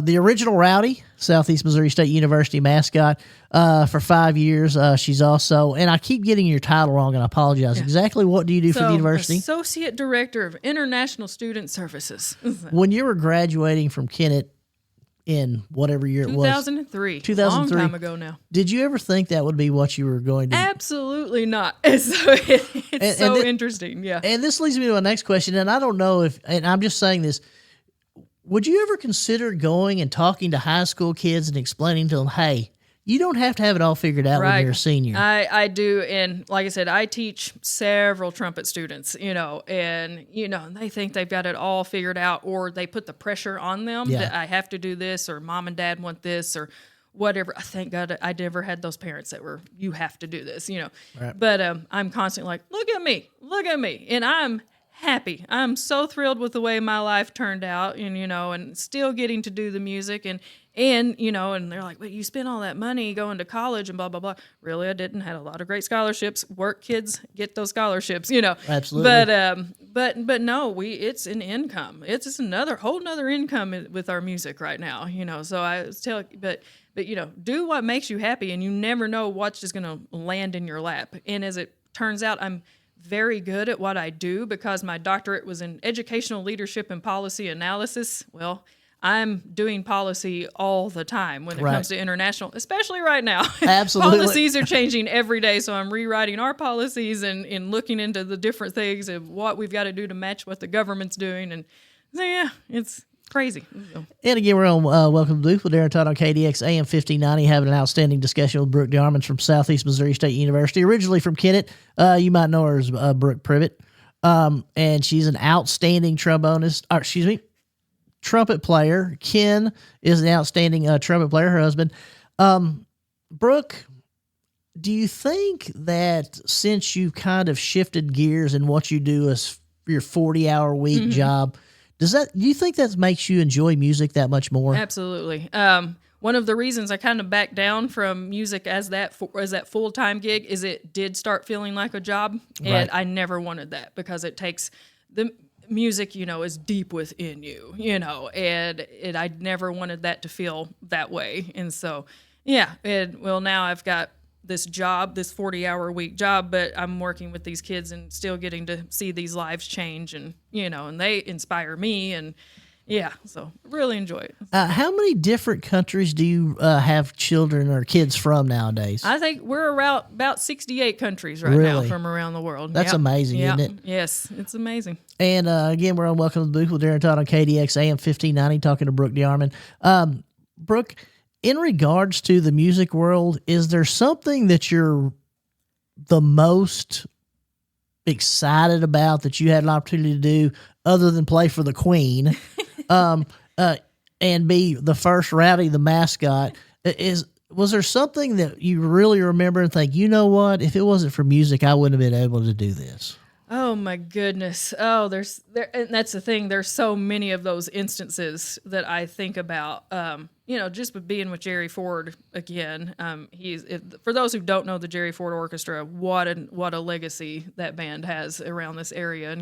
the original Rowdy, Southeast Missouri State University mascot. For 5 years. She's also, and I keep getting your title wrong, and I apologize. Yeah. Exactly what do you do for the university? Associate Director of International Student Services. When you were graduating from Kennett in whatever year it was? 2003. 2003. Long time ago now. Did you ever think that would be what you were going to do? Absolutely not. It's so interesting, yeah. And this leads me to my next question, and I don't know and I'm just saying this, would you ever consider going and talking to high school kids and explaining to them, hey, you don't have to have it all figured out when you're a senior. I do. And like I said, I teach several trumpet students, and, they think they've got it all figured out, or they put the pressure on them that I have to do this, or mom and dad want this, or whatever. Thank God I never had those parents that were, you have to do this, Right. But I'm constantly like, look at me. And I'm happy. I'm so thrilled with the way my life turned out, and and still getting to do the music, and and they're like, "But you spent all that money going to college and blah blah blah." Really, I didn't. Had a lot of great scholarships. Work kids get those scholarships, Absolutely. But no, it's an income. It's just whole nother income with our music right now, So I was telling, but do what makes you happy, and you never know what's just gonna land in your lap. And as it turns out, I'm very good at what I do because my doctorate was in educational leadership and policy analysis. Well, I'm doing policy all the time when it comes to international, especially right now. Absolutely. Policies are changing every day, so I'm rewriting our policies and looking into the different things of what we've got to do to match what the government's doing. And so, yeah, it's crazy. And again, we're on Welcome to Booth with Darren Todd on KDX AM 1590, having an outstanding discussion with Brooke DeArmen from Southeast Missouri State University, originally from Kennett. You might know her as Brooke Privet. And she's an outstanding trumpet player. Ken is an outstanding trumpet player, her husband. Brooke, do you think that since you've kind of shifted gears in what you do as your 40-hour week job, do you think that makes you enjoy music that much more? Absolutely. One of the reasons I kind of backed down from music as that full-time gig is it did start feeling like a job, and I never wanted that because it takes the music, is deep within you, and I never wanted that to feel that way. And so, now I've got this job, this 40-hour week job, but I'm working with these kids and still getting to see these lives change, and and they inspire me, and so really enjoy it. How many different countries do you have children or kids from nowadays? I think we're around about 68 countries now from around the world. That's amazing, isn't it? Yes, it's amazing. And again, we're on Welcome to the Booth with Darren Todd on KDX AM 1590, talking to Brooke DeArmen. Brooke, in regards to the music world, is there something that you're the most excited about that you had an opportunity to do other than play for the Queen and be the first Rowdy the mascot? Was there something that you really remember and think, you know what, if it wasn't for music, I wouldn't have been able to do this? Oh my goodness. Oh, and that's the thing. There's so many of those instances that I think about. Just with being with Jerry Ford again. For those who don't know the Jerry Ford Orchestra, what a legacy that band has around this area,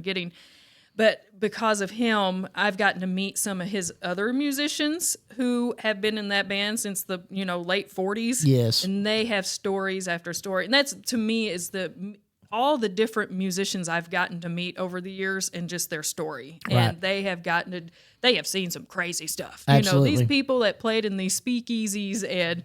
but because of him, I've gotten to meet some of his other musicians who have been in that band since the late 40s. Yes, and they have stories after story, and that's to me is all the different musicians I've gotten to meet over the years and just their story. And they have seen some crazy stuff. Absolutely. These people that played in these speakeasies and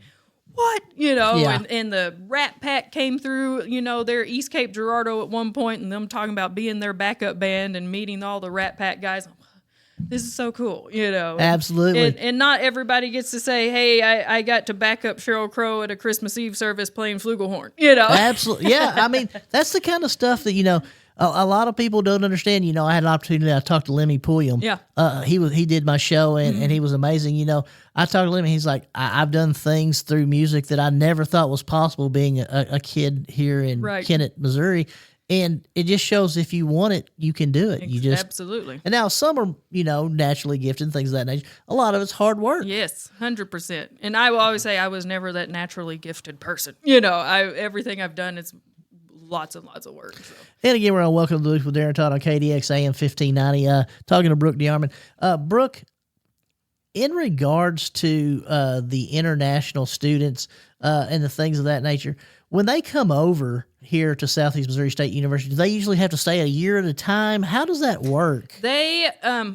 and the Rat Pack came through, their East Cape Girardeau at one point, and them talking about being their backup band and meeting all the Rat Pack guys. This is so cool, Absolutely. And not everybody gets to say, hey, I got to back up Sheryl Crow at a Christmas Eve service playing flugelhorn, Absolutely. Yeah, I mean, that's the kind of stuff that, a lot of people don't understand. I had an opportunity. I talked to Lemmy Pulliam. Yeah. He did my show, and he was amazing. I talked to Lemmy. He's like, I've done things through music that I never thought was possible being a kid here in Kennett, Missouri. And it just shows if you want it, you can do it. Absolutely. And now some are, naturally gifted and things of that nature. A lot of it's hard work. Yes, 100%. And I will always say I was never that naturally gifted person. Everything I've done is lots and lots of work. So. And again, we're on Welcome to the Booth with Darren Todd on KDX AM 1590, talking to Brooke DeArmen. Brooke, in regards to the international students and the things of that nature, when they come over here to Southeast Missouri State University, do they usually have to stay a year at a time? How does that work? They,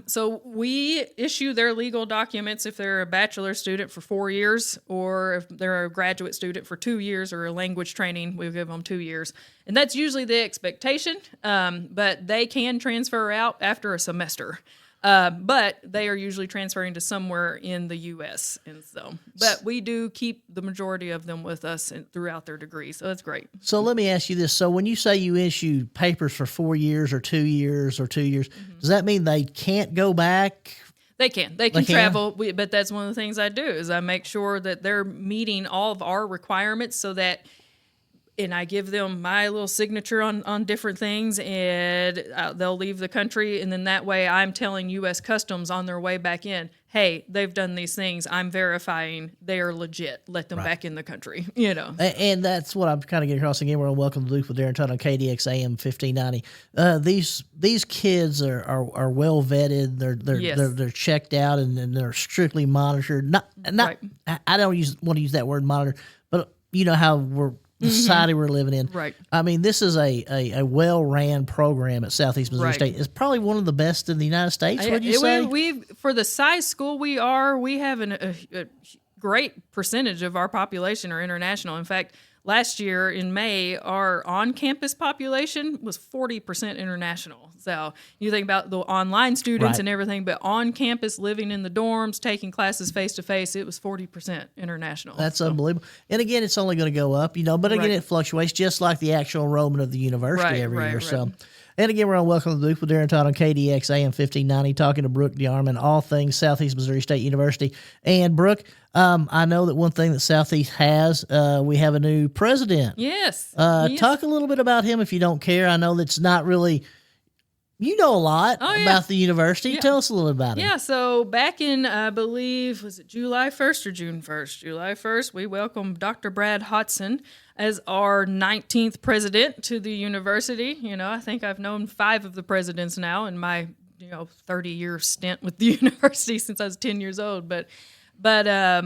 so we issue their legal documents if they're a bachelor student for 4 years, or if they're a graduate student for 2 years, or a language training, we give them 2 years. And that's usually the expectation, but they can transfer out after a semester. But they are usually transferring to somewhere in the U.S. And so, but we do keep the majority of them with us throughout their degree, so that's great. So let me ask you this: so when you say you issue papers for 4 years or 2 years or 2 years, does that mean they can't go back? They can. They can travel, but that's one of the things I do is I make sure that they're meeting all of our requirements so that and I give them my little signature on different things, and they'll leave the country. And then that way I'm telling U.S. Customs on their way back in, hey, they've done these things. I'm verifying they are legit. Let them back in the country, And that's what I'm kind of getting across again. We're on Welcome to Luke with Darren Todd on KDX AM 1590. These kids are well vetted. They're checked out and they're strictly monitored. Not right. I don't want to use that word monitor, but you know how the society we're living in. Right. I mean, this is a well-ran program at Southeast Missouri State. It's probably one of the best in the United States, would you say? We for the size school we have a great percentage of our population are international. In fact, last year in May, our on-campus population was 40% international. So you think about the online students and everything, but on campus, living in the dorms, taking classes face-to-face, it was 40% international. That's unbelievable. And again, it's only going to go up, but again, it fluctuates just like the actual enrollment of the university every year. So. And again, we're on Welcome to the Luke with Darren Todd on KDX AM 1590, talking to Brooke DeArmen, all things Southeast Missouri State University. And Brooke, I know that one thing that Southeast has, we have a new president. Yes. Talk a little bit about him if you don't care. I know that's not really... You know a lot about the university. Tell us a little about it. Yeah, so back in, I believe, was it July 1st or June 1st? July 1st, we welcomed Dr. Brad Hodson as our 19th president to the university. I think I've known 5 of the presidents now in my 30-year stint with the university since I was 10 years old. But I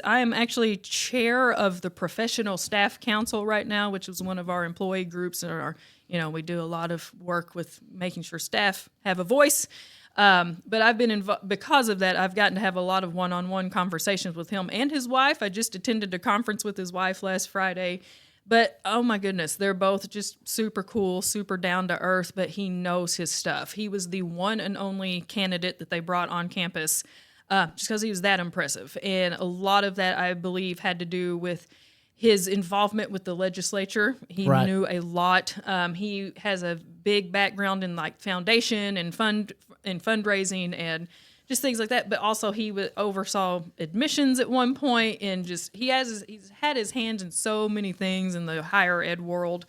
am actually chair of the Professional Staff Council right now, which is one of our employee groups. And we do a lot of work with making sure staff have a voice. But I've been because of that, I've gotten to have a lot of one-on-one conversations with him and his wife. I just attended a conference with his wife last Friday. But, oh my goodness, they're both just super cool, super down to earth, but he knows his stuff. He was the one and only candidate that they brought on campus just because he was that impressive. And a lot of that, I believe, had to do with his involvement with the legislature. He knew a lot. He has a big background in foundation and fundraising and just things like that. But also he oversaw admissions at one point, and he's had his hands in so many things in the higher ed world.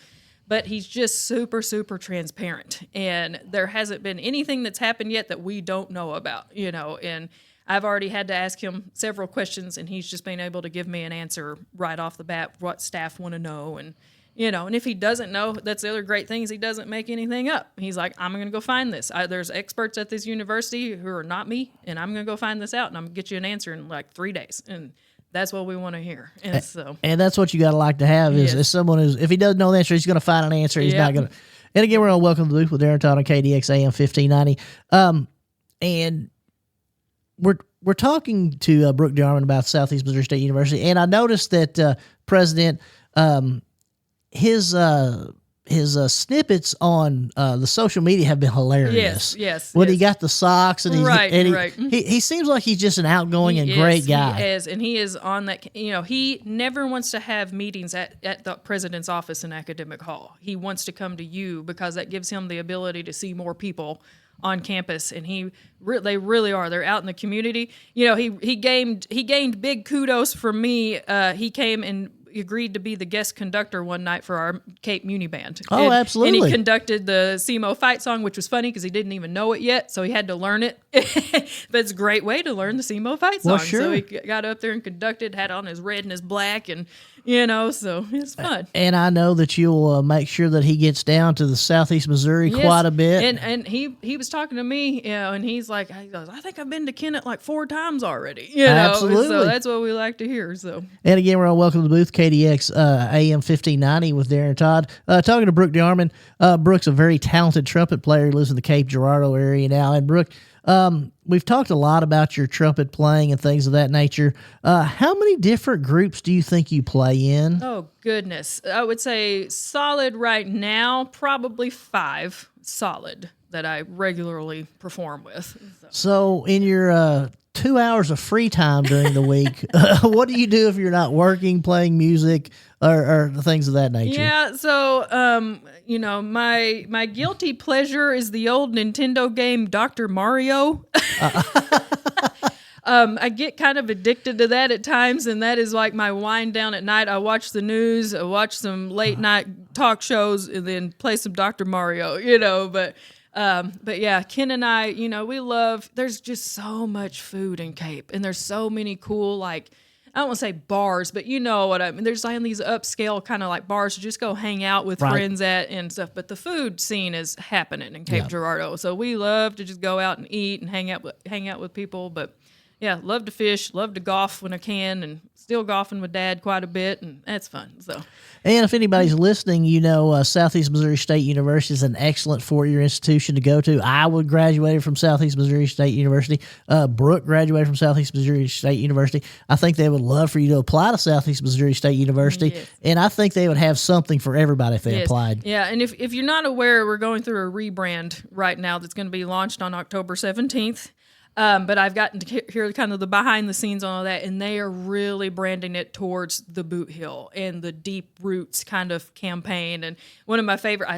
But he's just super, super transparent, and there hasn't been anything that's happened yet that we don't know about. And I've already had to ask him several questions, and he's just been able to give me an answer right off the bat, what staff want to know. And, and if he doesn't know, that's the other great thing is he doesn't make anything up. He's like, I'm going to go find this. There's experts at this university who are not me, and I'm going to go find this out, and I'm going to get you an answer in 3 days. And that's what we want to hear. And that's what you got to like to have is someone who's, if he doesn't know the answer, he's going to find an answer. He's not going to. And again, we're on Welcome to the Luke with Darren Todd on KDX AM 1590. And we're talking to Brooke DeArmen about Southeast Missouri State University, and I noticed that President his snippets on the social media have been hilarious. Yes. When he got the socks and he seems like he's just an outgoing and great guy. He is, and he is on that. He never wants to have meetings at the president's office in Academic Hall. He wants to come to you because that gives him the ability to see more people on campus, and they really are. They're out in the community. He gained big kudos from me. He came and agreed to be the guest conductor one night for our Cape Muni Band. Oh, absolutely. And he conducted the SEMO fight song, which was funny because he didn't even know it yet, so he had to learn it. But it's a great way to learn the SEMO fight song. Well, sure. So he got up there and conducted, had on his red and his black, and so it's fun. And I know that you'll make sure that he gets down to the Southeast Missouri quite a bit. And he was talking to me, and he's like, I think I've been to Kennett 4 times already. Absolutely. So that's what we like to hear. So. And again, we're on Welcome to the Booth, KDX AM 1590 with Darren Todd. Talking to Brooke DeArmen. Brooke's a very talented trumpet player. He lives in the Cape Girardeau area now. And Brooke, we've talked a lot about your trumpet playing and things of that nature. How many different groups do you think you play in? Oh, goodness. I would say solid right now, probably 5 solid that I regularly perform with. So in your 2 hours of free time during the week, what do you do if you're not working, playing music, or things of that nature? Yeah, so my guilty pleasure is the old Nintendo game Dr. Mario. I get kind of addicted to that at times, and that is like my wind down at night. I watch the news, I watch some late night talk shows, and then play some Dr. Mario, But yeah, Ken and I, we love. There's just so much food in Cape, and there's so many cool I don't want to say bars, but you know what I mean. There's these upscale kind of bars to just go hang out with friends at and stuff. But the food scene is happening in Cape Girardeau, so we love to just go out and eat and hang out with people. But yeah, love to fish, love to golf when I can, and still golfing with Dad quite a bit, and that's fun. So. And if anybody's listening, Southeast Missouri State University is an excellent four-year institution to go to. I would graduated from Southeast Missouri State University. Brooke graduated from Southeast Missouri State University. I think they would love for you to apply to Southeast Missouri State University, yes. And I think they would have something for everybody if they applied. Yeah, and if you're not aware, we're going through a rebrand right now that's going to be launched on October 17th. But I've gotten to hear kind of the behind the scenes on all that, and they are really branding it towards the Boot Hill and the deep roots kind of campaign. And one of my favorite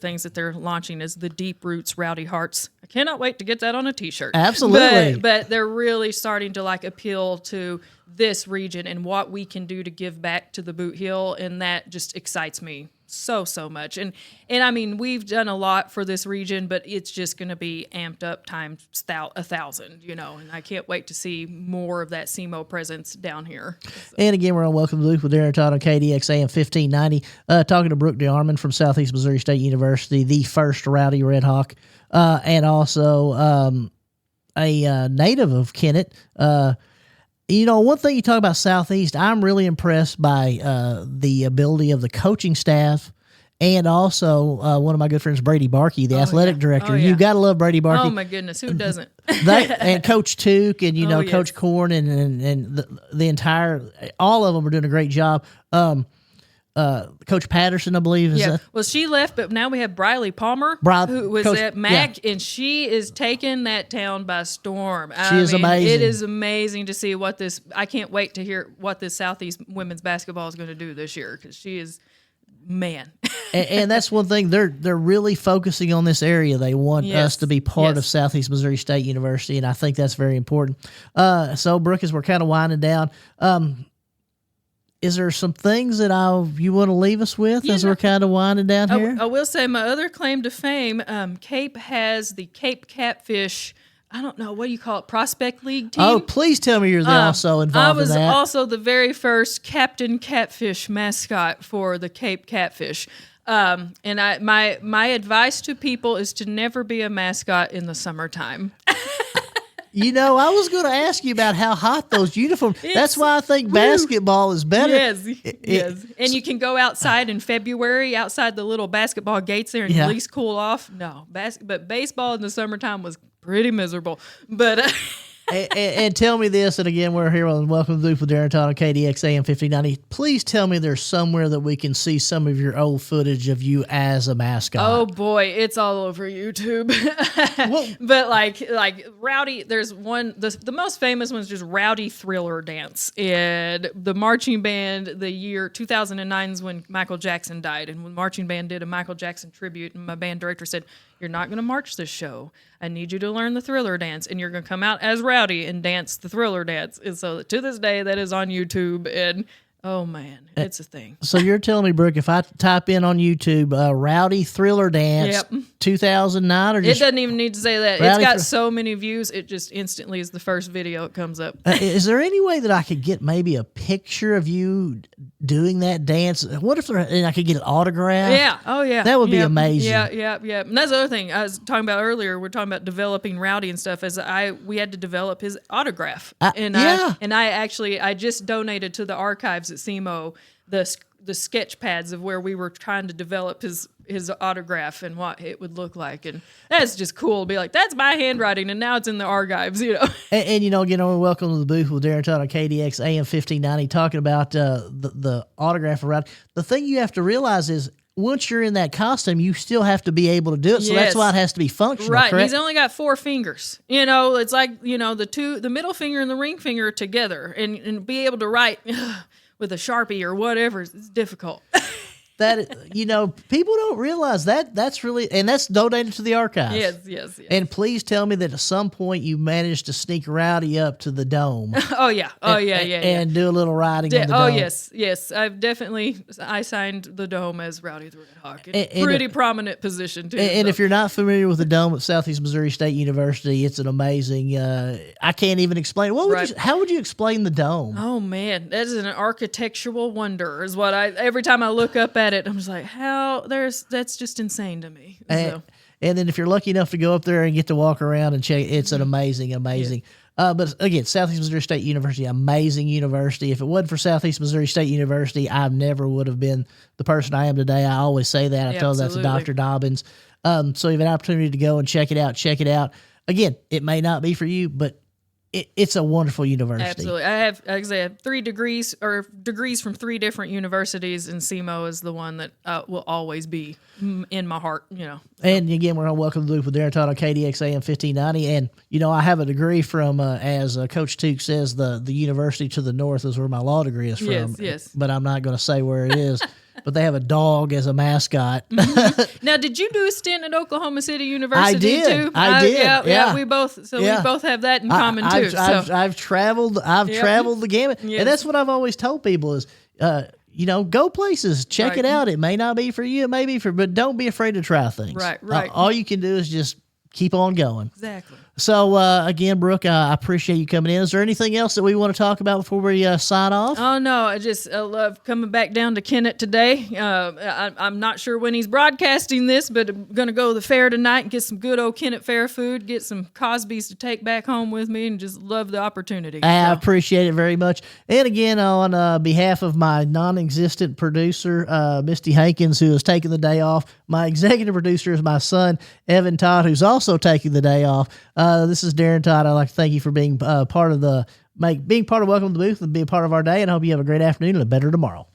things that they're launching is the Deep Roots Rowdy Hearts. I cannot wait to get that on a t-shirt. Absolutely. But they're really starting to appeal to this region and what we can do to give back to the Boot Hill, and that just excites me so much. And I mean, we've done a lot for this region, but it's just going to be amped up times 1,000, and I can't wait to see more of that SEMO presence down here. So. And again, we're on Welcome to Luke with Darren Todd on KDX AM 1590, talking to Brooke DeArmen from Southeast Missouri State University, the first Rowdy Red Hawk, and also a native of Kennett. One thing you talk about Southeast, I'm really impressed by the ability of the coaching staff, and also one of my good friends, Brady Barkey, the athletic director. You got to love Brady Barkey. Oh my goodness, who doesn't? And Coach Took, and Coach Korn, and the entire, all of them are doing a great job. Coach Patterson, I believe. Well, she left, but now we have Briley Palmer, who was at MAC, and she is taking that town by storm. She is amazing. It is amazing to see I can't wait to hear what this Southeast women's basketball is going to do this year, because she is, man. and that's one thing, they're really focusing on this area. They want us to be part of Southeast Missouri State University, and I think that's very important. So, Brooke, as we're kind of winding down, is there some things that you want to leave us with as we're kind of winding down here? I will say my other claim to fame, Cape has the Cape Catfish, I don't know, what do you call it, Prospect League team? Oh, please tell me you're also involved in that. I was also the very first Captain Catfish mascot for the Cape Catfish. And my advice to people is to never be a mascot in the summertime. I was going to ask you about how hot those uniforms. That's why I think basketball is better. Yes. And you can go outside in February, outside the little basketball gates there, and at least cool off. No, but baseball in the summertime was pretty miserable. But and tell me this, and again, we're here on Welcome to Luke with Darren Todd on KDX AM 1590. Please tell me there's somewhere that we can see some of your old footage of you as a mascot. Oh boy, it's all over YouTube. But like Rowdy, there's one, the most famous one is just Rowdy Thriller Dance. And the marching band, the year 2009 is when Michael Jackson died. And when marching band did a Michael Jackson tribute, and my band director said, "You're not going to march this show. I need you to learn the Thriller Dance, and you're going to come out as Rowdy and dance the Thriller Dance." And so to this day, that is on YouTube, and oh man, it's a thing. So you're telling me, Brooke, if I type in on YouTube Rowdy Thriller Dance 2009, or just it doesn't even need to say that. It's got so many views, it just instantly is the first video that comes up. Is there any way that I could get maybe a picture of you doing that dance? What if I could get an autograph? Yeah. Oh yeah. That would be amazing. Yeah. And that's the other thing I was talking about earlier. We're talking about developing Rowdy and stuff. We had to develop his autograph, I just donated to the archives at SEMO the sketch pads of where we were trying to develop his autograph and what it would look like, and that's just cool to be like, that's my handwriting, and now it's in the archives, And again, welcome to the booth with Darren Todd on KDX AM 1590, talking about the autograph around. The thing you have to realize is, once you're in that costume, you still have to be able to do it. So that's why it has to be functional. Right. Correct? He's only got 4 fingers. It's like, the middle finger and the ring finger are together, and be able to write with a Sharpie or whatever. It's difficult. People don't realize that's really, and that's donated to the archives. Yes. And please tell me that at some point you managed to sneak Rowdy up to the dome. Oh yeah. And do a little riding on the dome. Yes. I signed the dome as Rowdy the Red Hawk. And Pretty prominent position too. And if you're not familiar with the dome at Southeast Missouri State University, it's an amazing. I can't even explain. How would you explain the dome? Oh man, that is an architectural wonder. Is what every time I look up at it, I'm just like, that's just insane to me. And then if you're lucky enough to go up there and get to walk around and check, it's an amazing. Yeah. But again, Southeast Missouri State University, amazing university. If it wasn't for Southeast Missouri State University, I never would have been the person I am today. I always say that. I tell that to Dr. Dobbins. So you have an opportunity to go and check it out. Again, it may not be for you, but it's a wonderful university. Absolutely. I have 3 degrees from 3 different universities, and SEMO is the one that will always be in my heart, And again, we're on Welcome to the Loop with Darren Todd on KDX AM 1590. And, I have a degree from, as Coach Took says, the university to the north is where my law degree is from. Yes. But I'm not going to say where it is. But they have a dog as a mascot. Now, did you do a stint at Oklahoma City University too? I did. Yeah. We both have that in common too. I've traveled the gamut, and that's what I've always told people is, go places, check it out. It may not be for you, it may be but don't be afraid to try things. Right. All you can do is just keep on going. Exactly. So, again, Brooke, I appreciate you coming in. Is there anything else that we want to talk about before we sign off? Oh, no. I love coming back down to Kennett today. I'm not sure when he's broadcasting this, but I'm going to go to the fair tonight and get some good old Kennett Fair food, get some Cosby's to take back home with me, and just love the opportunity. I appreciate it very much. And again, on behalf of my non-existent producer, Misty Hankins, who has taken the day off, my executive producer is my son, Evan Todd, who's also taking the day off. This is Darren Todd. I'd like to thank you for being part of Welcome to the Booth and being part of our day, and I hope you have a great afternoon and a better tomorrow.